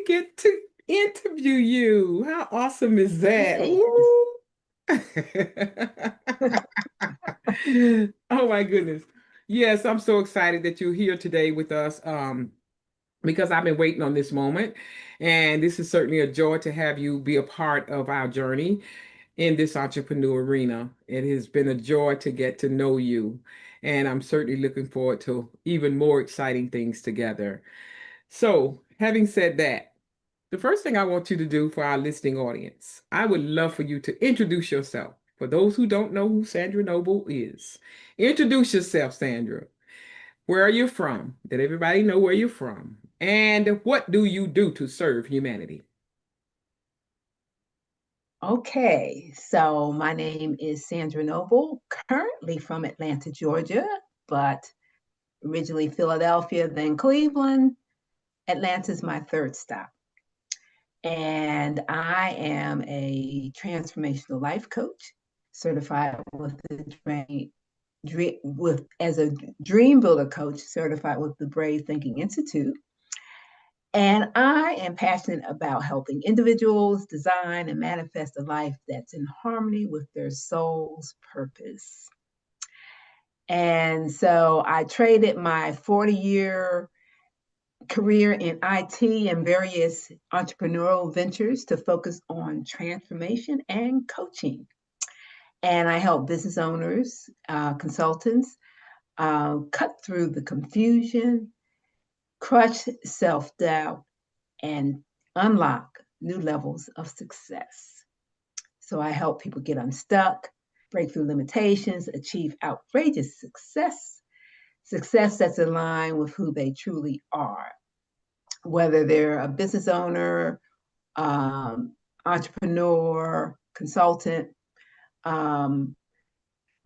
get to interview you. How awesome is that? Yes. Ooh. Oh my goodness. Yes, I'm so excited that you're here today with us. Because I've been waiting on this moment. And this is certainly a joy to have you be a part of our journey in this entrepreneur arena. It has been a joy to get to know you. And I'm certainly looking forward to even more exciting things together. So, having said that, the first thing I want you to do for our listening audience, I would love for you to introduce yourself. For those who don't know who Sandra Noble is, introduce yourself, Sandra. Where are you from? Let everybody know where you're from. And what do you do to serve humanity? Okay, so my name is Sandra Noble, currently from Atlanta, Georgia, but originally Philadelphia, then Cleveland. Atlanta's my third stop. And I am a transformational life coach, certified with the as a dream builder coach, certified with the Brave Thinking Institute. And I am passionate about helping individuals design and manifest a life that's in harmony with their soul's purpose. And so I traded my 40-year career in IT and various entrepreneurial ventures to focus on transformation and coaching. And I help business owners, consultants, cut through the confusion, crush self doubt, and unlock new levels of success. So I help people get unstuck, break through limitations, achieve outrageous success, success that's aligned with who they truly are, whether they're a business owner, um, entrepreneur, consultant. Um,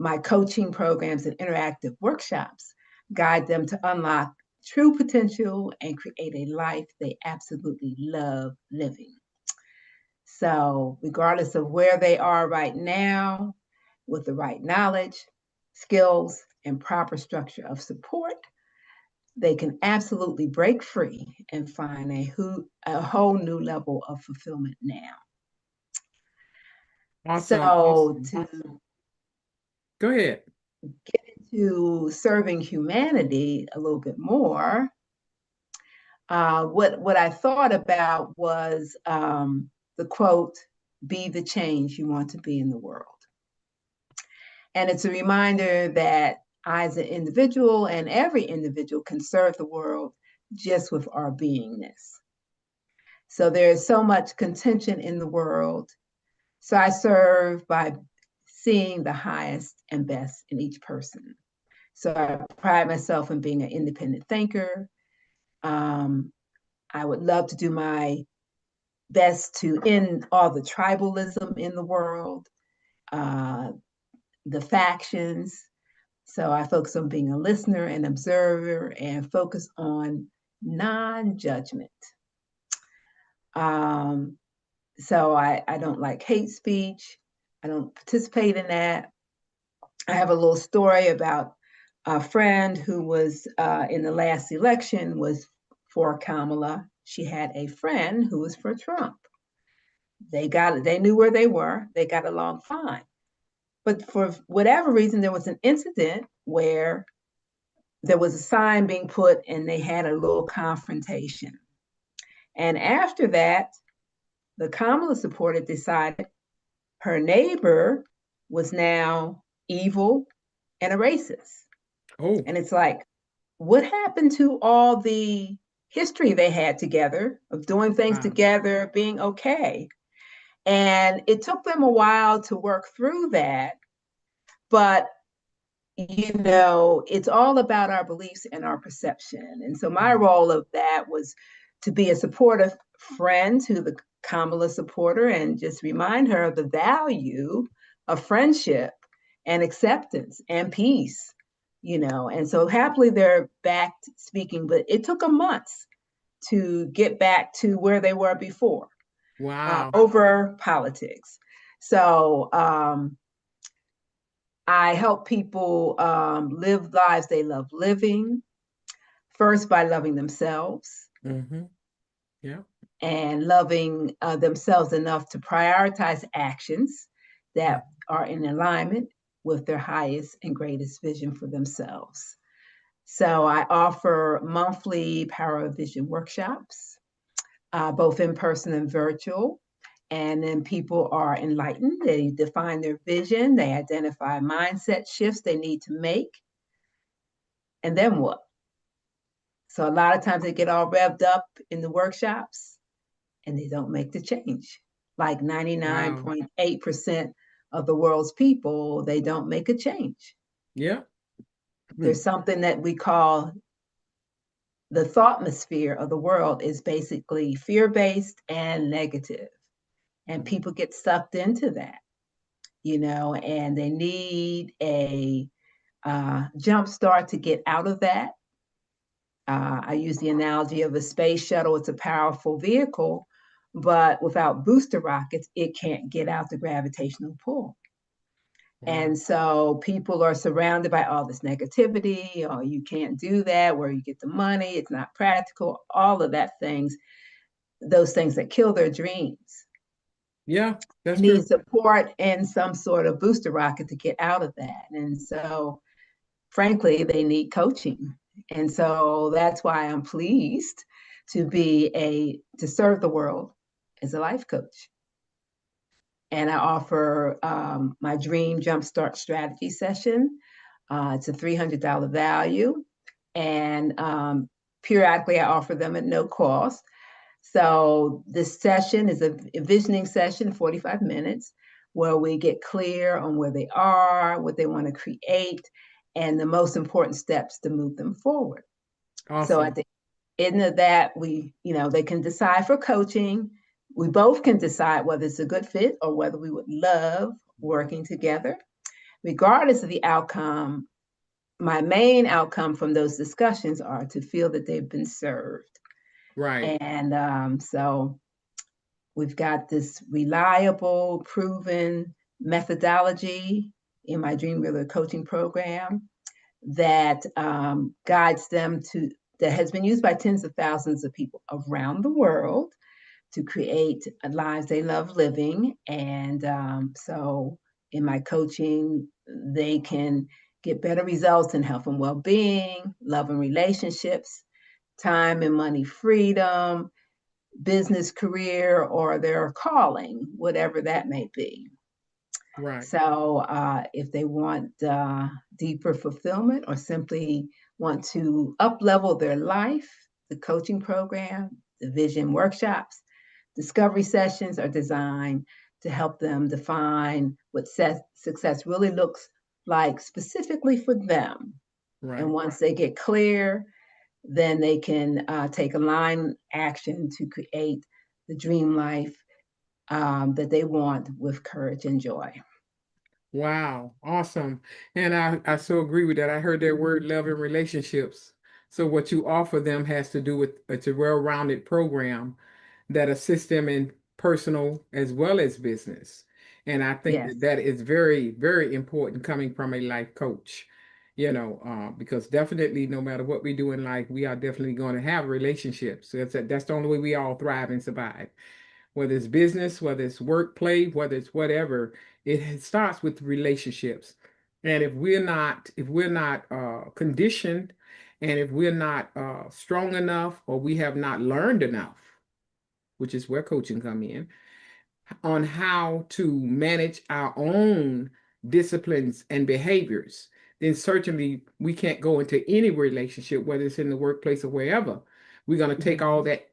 my coaching programs and interactive workshops guide them to unlock true potential and create a life they absolutely love living. So, regardless of where they are right now, with the right knowledge, skills, and proper structure of support, they can absolutely break free and find a whole new level of fulfillment now. Awesome, So, awesome. to Go ahead. get into serving humanity a little bit more, what I thought about was the quote, "Be the change you want to be in the world." And it's a reminder that I, as an individual, and every individual can serve the world just with our beingness. So there's so much contention in the world. So I serve by seeing the highest and best in each person. So I pride myself in being an independent thinker. Um, I would love to do my best to end all the tribalism in the world, uh, the factions. So I focus on being a listener and observer and focus on non-judgment. Um, so I don't like hate speech. I don't participate in that. I have a little story about a friend who was in the last election was for Kamala. She had a friend who was for Trump. They knew where they were. They got along fine. But for whatever reason, there was an incident where there was a sign being put and they had a little confrontation. And after that, the Kamala supporter decided her neighbor was now evil and a racist. Oh, And it's like, what happened to all the history they had together of doing things wow. together, being okay? And it took them a while to work through that. But it's all about our beliefs and our perception. And so my Mm. role of that was to be a supportive friend to the Kamala supporter and just remind her of the value of friendship and acceptance and peace. And so happily they're back speaking, but it took a month to get back to where they were before Wow. over politics. So I help people live lives they love living, first by loving themselves, Mm-hmm. Yeah. and loving themselves enough to prioritize actions that are in alignment with their highest and greatest vision for themselves. So I offer monthly Power of Vision workshops, both in person and virtual. And then people are enlightened. They define their vision, they identify mindset shifts they need to make. And then what? So a lot of times they get all revved up in the workshops and they don't make the change. Like Wow. 99.8% of the world's people, they don't make a change. Yeah. Hmm. There's something that we call the thoughtmosphere of the world is basically fear-based and negative. And people get sucked into that, and they need a jump start to get out of that. I use the analogy of a space shuttle. It's a powerful vehicle, but without booster rockets, it can't get out the gravitational pull. Wow. And so people are surrounded by all this negativity. Oh, you can't do that. Where you get the money, it's not practical. All of that things, those things that kill their dreams. Yeah, They that's need true. support and some sort of booster rocket to get out of that. And so, frankly, they need coaching. And so that's why I'm pleased to serve the world as a life coach. And I offer my Dream Jumpstart Strategy session. It's a $300 value. And periodically, I offer them at no cost. So this session is a visioning session, 45 minutes, where we get clear on where they are, what they want to create, and the most important steps to move them forward. So at Awesome. the end of that, they can decide for coaching. We both can decide whether it's a good fit or whether we would love working together. Regardless of the outcome, my main outcome from those discussions are to feel that they've been served. Right. And so we've got this reliable, proven methodology in my Dream Realtor coaching program that guides them that has been used by tens of thousands of people around the world to create lives they love living. And so in my coaching, they can get better results in health and well-being, love and relationships, time and money freedom, business career, or their calling, whatever that may be. Right. So if they want deeper fulfillment or simply want to up level their life, the coaching program, the vision workshops, discovery sessions are designed to help them define what success really looks like specifically for them. And Right. once they get clear, then they can take aligned action to create the dream life that they want with courage and joy. Wow, awesome. And I so agree with that. I heard that word love and relationships. So what you offer them has to do with it's a well-rounded program that assists them in personal as well as business. And I think that Yes. that is very, very important coming from a life coach, because definitely no matter what we do in life, we are definitely going to have relationships. So that's the only way we all thrive and survive, whether it's business, whether it's work, play, whether it's whatever, it starts with relationships. And if we're not conditioned, and if we're not strong enough, or we have not learned enough, which is where coaching come in, on how to manage our own disciplines and behaviors, then certainly we can't go into any relationship, whether it's in the workplace or wherever. We're going to take all Mhm. that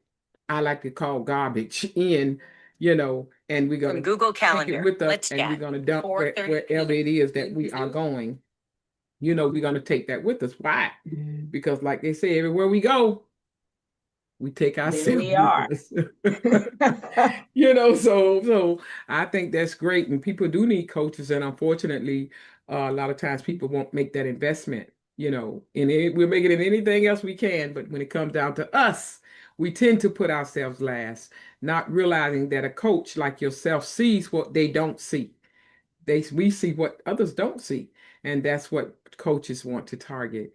I like to call garbage in, and we're going From to Google take it Calendar. with us, Let's and we're chat. going to dump 4:30 wherever it is that we are p.m. going. We're going to take that with us. Why? Because, like they say, everywhere we go, we take There ourselves we with are. us. So I think that's great, and people do need coaches, and unfortunately, a lot of times people won't make that investment, in it. We'll make it in anything else we can, but when it comes down to us, we tend to put ourselves last, not realizing that a coach like yourself sees what they don't see. We see what others don't see, and that's what coaches want to target.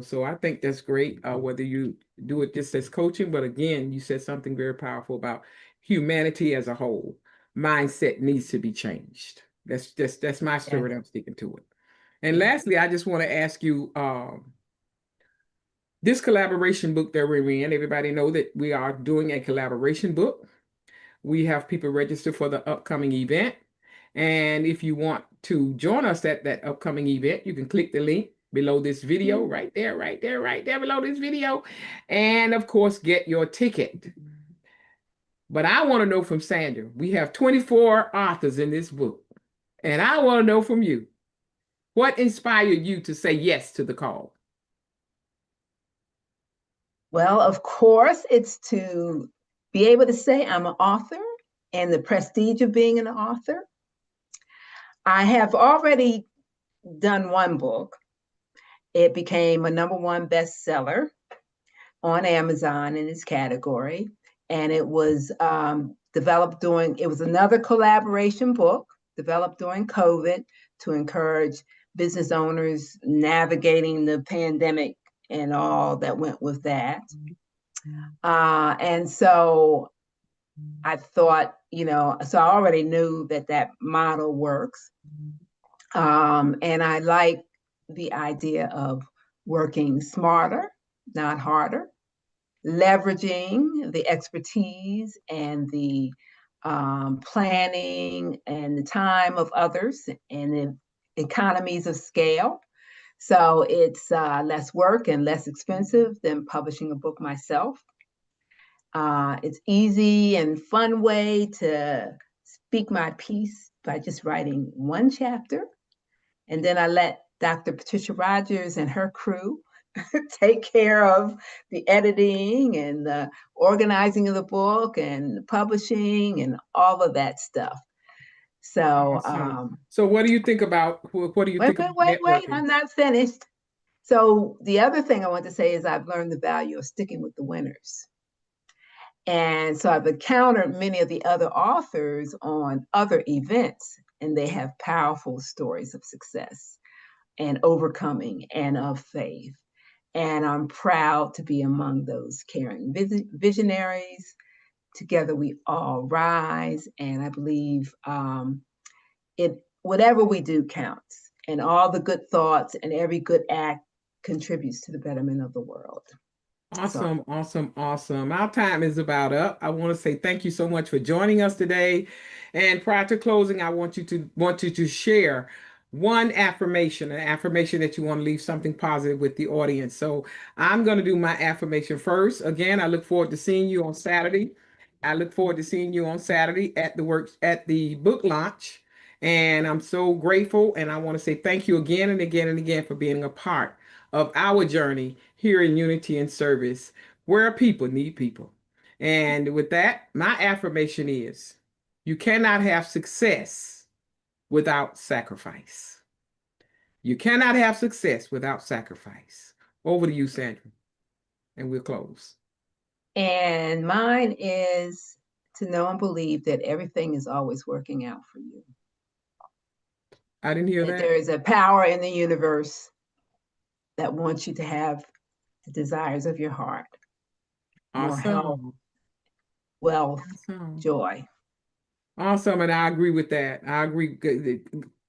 So I think that's great, whether you do it just as coaching, but again, you said something very powerful about humanity as a whole. Mindset needs to be changed. That's my Yes. story. I'm sticking to it. And Yes. lastly, I just want to ask you, this collaboration book that we're in, everybody know that we are doing a collaboration book. We have people registered for the upcoming event. And if you want to join us at that upcoming event, you can click the link below this video, right there, right there, right there below this video. And of course, get your ticket. But I want to know from Sandra, we have 24 authors in this book. And I want to know from you, what inspired you to say yes to the call? Well, of course, it's to be able to say I'm an author and the prestige of being an author. I have already done one book. It became a number one bestseller on Amazon in its category. And it was it was another collaboration book developed during COVID to encourage business owners navigating the pandemic and all that went with that. And so I thought, so I already knew that that model works. And I like the idea of working smarter, not harder, leveraging the expertise and the planning and the time of others and the economies of scale. So it's less work and less expensive than publishing a book myself. It's easy and fun way to speak my piece by just writing one chapter. And then I let Dr. Patricia Rogers and her crew take care of the editing and the organizing of the book and the publishing and all of that stuff. So, Awesome. So what do you think about what do you wait, think wait, about wait, wait, networking? I'm not finished. So, the other thing I want to say is I've learned the value of sticking with the winners. And so I've encountered many of the other authors on other events, and they have powerful stories of success and overcoming and of faith. And I'm proud to be among those caring visionaries. Together we all rise, and I believe it. Whatever we do counts, and all the good thoughts and every good act contributes to the betterment of the world. So Awesome, awesome, awesome. Our time is about up. I want to say thank you so much for joining us today. And prior to closing, I want you to share one affirmation, an affirmation that you want to leave something positive with the audience. So I'm going to do my affirmation first. Again, I look forward to seeing you on Saturday. I look forward to seeing you on Saturday at the book launch. And I'm so grateful. And I want to say thank you again and again and again for being a part of our journey here in Unity and Service, where people need people. And with that, my affirmation is you cannot have success without sacrifice. You cannot have success without sacrifice. Over to you, Sandra, and we'll close. and mine is to know and believe that everything is always working out for you. I didn't hear That there that. is a power in the universe that wants you to have the desires of your heart, more health, Awesome. wealth, Awesome. joy. Awesome, and I agree with that. I agree.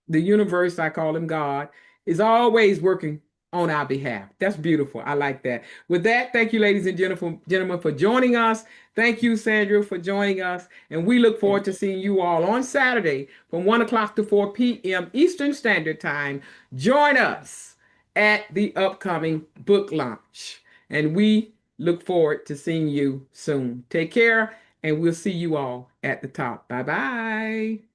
The universe, I call him God, is always working on our behalf. That's beautiful. I like that. With that, thank you, ladies and gentlemen, for joining us. Thank you, Sandra, for joining us. And we look forward Thank to you. seeing you all on Saturday from 1 o'clock to 4 p.m. Eastern Standard Time. Join us at the upcoming book launch. And we look forward to seeing you soon. Take care and we'll see you all at the top. Bye bye.